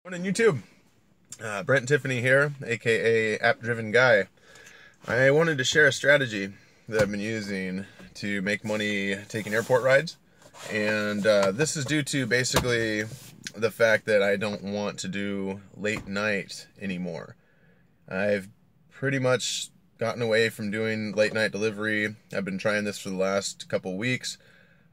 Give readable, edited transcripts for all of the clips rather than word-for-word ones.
On YouTube, Brent and Tiffany here, aka App Driven Guy. I wanted to share a strategy that I've been using to make money taking airport rides, and this is due to basically the fact that I don't want to do late night anymore. I've pretty much gotten away from doing late night delivery. I've been trying this for the last couple weeks.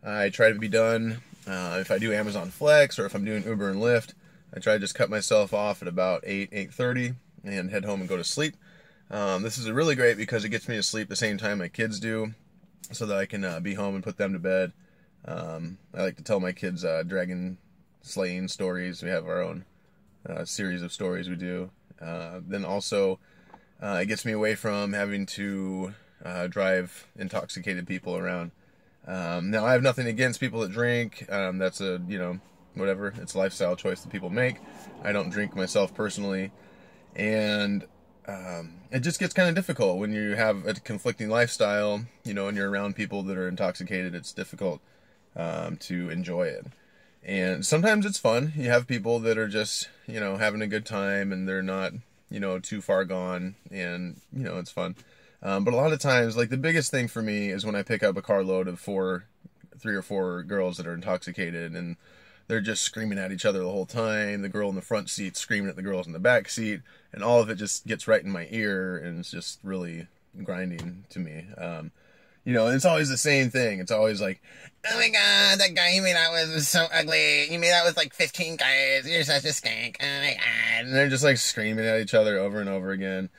I try to be done if I do Amazon Flex or if I'm doing Uber and Lyft. I try to just cut myself off at about 8:30 and head home and go to sleep. This is really great because it gets me to sleep the same time my kids do, so that I can be home and put them to bed. I like to tell my kids dragon slaying stories. We have our own series of stories we do. Then also, it gets me away from having to drive intoxicated people around. Now, I have nothing against people that drink. That's a, whatever. It's a lifestyle choice that people make. I don't drink myself personally. And it just gets kind of difficult when you have a conflicting lifestyle, and you're around people that are intoxicated. It's difficult to enjoy it. And sometimes it's fun. You have people that are just, having a good time and they're not, too far gone, and, it's fun. But a lot of times, like, the biggest thing for me is when I pick up a carload of 3 or 4 girls that are intoxicated, and they're just screaming at each other the whole time. The girl in the front seat screaming at the girls in the back seat, and all of it just gets right in my ear, and it's just really grinding to me. And it's always the same thing. It's always like, oh my god, that guy you made out with was so ugly. You made out with like 15 guys. You're such a skank. Oh my god. And they're just like screaming at each other over and over again.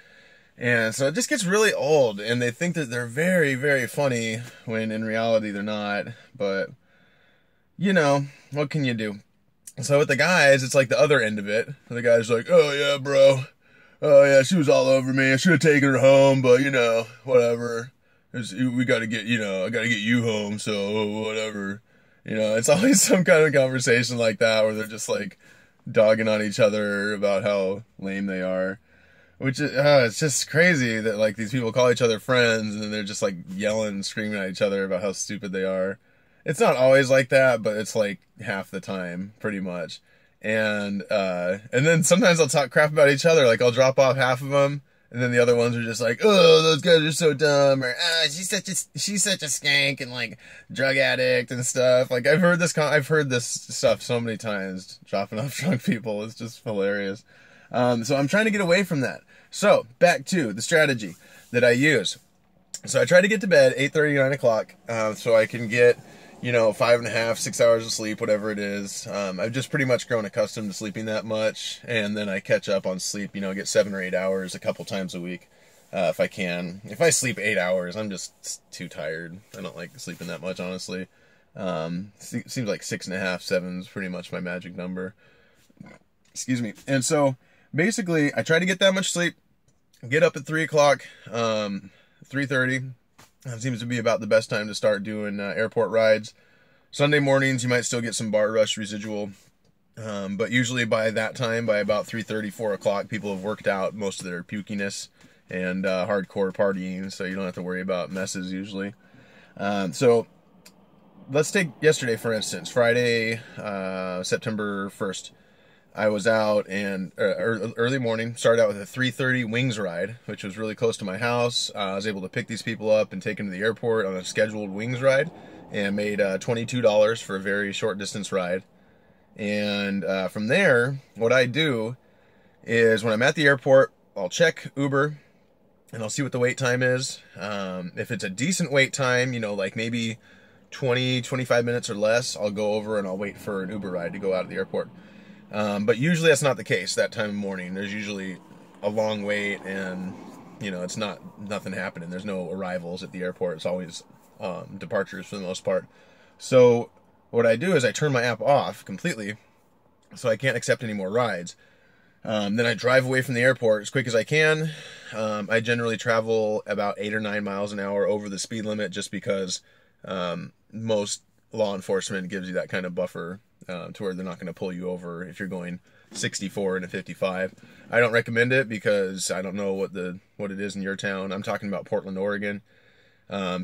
And so it just gets really old, and they think that they're very, very funny when in reality they're not. But, what can you do? So with the guys, it's like the other end of it. The guy's like, oh yeah, bro. Oh yeah, she was all over me. I should have taken her home, but whatever. We gotta get, I gotta get you home, so whatever. It's always some kind of conversation like that where they're just like dogging on each other about how lame they are. Which is, it's just crazy that like these people call each other friends and then they're just like yelling, screaming at each other about how stupid they are. It's not always like that, but it's like half the time, pretty much. And then sometimes they'll talk crap about each other. Like I'll drop off half of them, and then the other ones are just like, oh, those guys are so dumb, or she's such a skank and like drug addict and stuff. Like I've heard this stuff so many times. Dropping off drunk people is just hilarious. So I'm trying to get away from that. So back to the strategy that I use. So I try to get to bed 8:30, 9 o'clock, so I can get 5.5, 6 hours of sleep, whatever it is. I've just pretty much grown accustomed to sleeping that much, and then I catch up on sleep, get 7 or 8 hours a couple times a week, if I can. If I sleep 8 hours, I'm just too tired. I don't like sleeping that much, honestly. Seems like 6.5, 7 is pretty much my magic number. Excuse me. And so basically I try to get that much sleep, get up at 3 o'clock, 3:30. That seems to be about the best time to start doing airport rides. Sunday mornings, you might still get some bar rush residual. But usually by that time, by about 3:30, 4 o'clock, people have worked out most of their pukiness and hardcore partying, so you don't have to worry about messes usually. So let's take yesterday, for instance, Friday, September 1st. I was out and early morning, started out with a 3:30 wings ride, which was really close to my house. I was able to pick these people up and take them to the airport on a scheduled wings ride, and made $22 for a very short distance ride. And from there, what I do is when I'm at the airport, I'll check Uber and I'll see what the wait time is. If it's a decent wait time, like maybe 20, 25 minutes or less, I'll go over and I'll wait for an Uber ride to go out of the airport. But usually that's not the case that time of morning. There's usually a long wait, and it's nothing happening. There's no arrivals at the airport. It's always departures for the most part. So what I do is I turn my app off completely, so I can't accept any more rides. Then I drive away from the airport as quick as I can. I generally travel about 8 or 9 miles an hour over the speed limit, just because most law enforcement gives you that kind of buffer to where they're not going to pull you over if you're going 64 and a 55. I don't recommend it because I don't know what it is in your town. I'm talking about Portland, Oregon.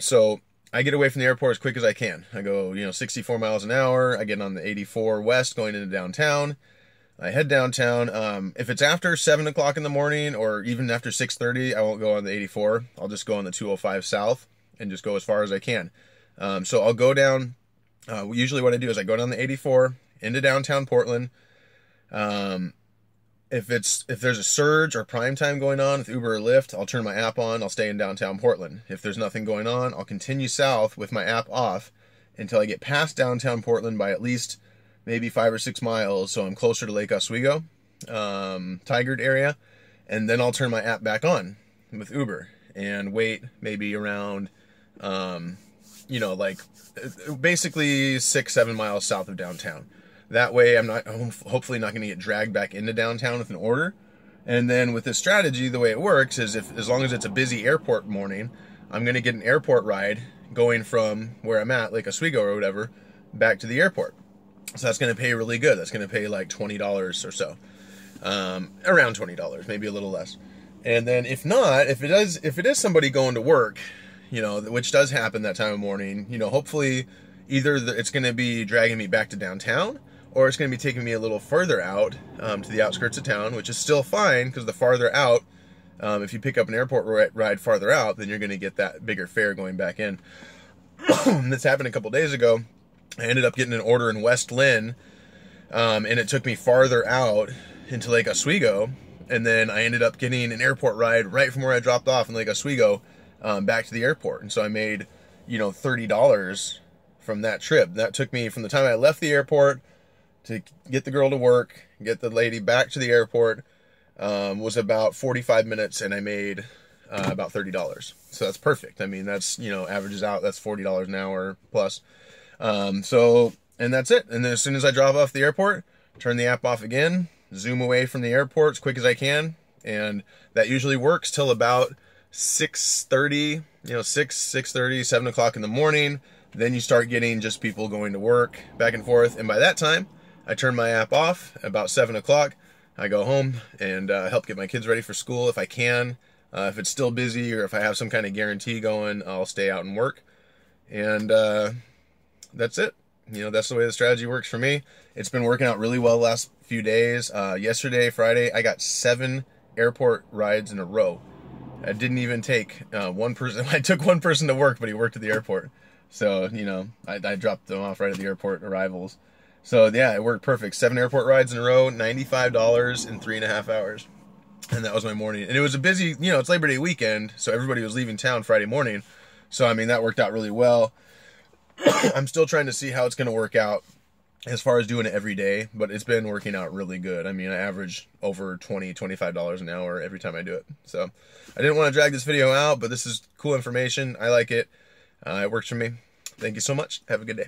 So I get away from the airport as quick as I can. I go, 64 miles an hour. I get on the 84 west going into downtown. I head downtown. If it's after 7 o'clock in the morning or even after 6:30, I won't go on the 84. I'll just go on the 205 south and just go as far as I can. So I'll go down. Usually what I do is I go down the 84 into downtown Portland. If there's a surge or prime time going on with Uber or Lyft, I'll turn my app on. I'll stay in downtown Portland. If there's nothing going on, I'll continue south with my app off until I get past downtown Portland by at least maybe 5 or 6 miles, so I'm closer to Lake Oswego, Tigard area, and then I'll turn my app back on with Uber and wait maybe around, like basically 6-7 miles south of downtown. That way I'm hopefully not going to get dragged back into downtown with an order. And then with this strategy, the way it works is as long as it's a busy airport morning, I'm going to get an airport ride going from where I'm at, Lake Oswego or whatever, back to the airport. So that's going to pay really good. That's going to pay like $20 or so. Around $20, maybe a little less. And then if not, if it is somebody going to work, which does happen that time of morning, hopefully either it's going to be dragging me back to downtown, or it's going to be taking me a little further out to the outskirts of town, which is still fine because the farther out, if you pick up an airport ride farther out, then you're going to get that bigger fare going back in. This happened a couple days ago. I ended up getting an order in West Lynn, and it took me farther out into Lake Oswego, and then I ended up getting an airport ride right from where I dropped off in Lake Oswego back to the airport. And so I made, $30 from that trip. That took me from the time I left the airport to get the girl to work, get the lady back to the airport, was about 45 minutes, and I made about $30. So that's perfect. I mean, that's, averages out, that's $40 an hour plus. And that's it. And then as soon as I drop off the airport, turn the app off again, zoom away from the airport as quick as I can. And that usually works till about 6:30, 6:30, 7 o'clock in the morning. Then you start getting just people going to work back and forth. And by that time, I turn my app off about 7 o'clock. I go home and help get my kids ready for school if I can. If it's still busy or if I have some kind of guarantee going, I'll stay out and work. And that's it. That's the way the strategy works for me. It's been working out really well the last few days. Yesterday, Friday, I got 7 airport rides in a row. I didn't even take one person. I took one person to work, but he worked at the airport. So, I dropped them off right at the airport arrivals. So, yeah, it worked perfect. 7 airport rides in a row, $95 in 3.5 hours. And that was my morning. And it was a busy, it's Labor Day weekend, so everybody was leaving town Friday morning. So, I mean, that worked out really well. I'm still trying to see how it's going to work out as far as doing it every day, but it's been working out really good. I mean, I average over $20, $25 an hour every time I do it. So I didn't want to drag this video out, but this is cool information. I like it. It works for me. Thank you so much. Have a good day.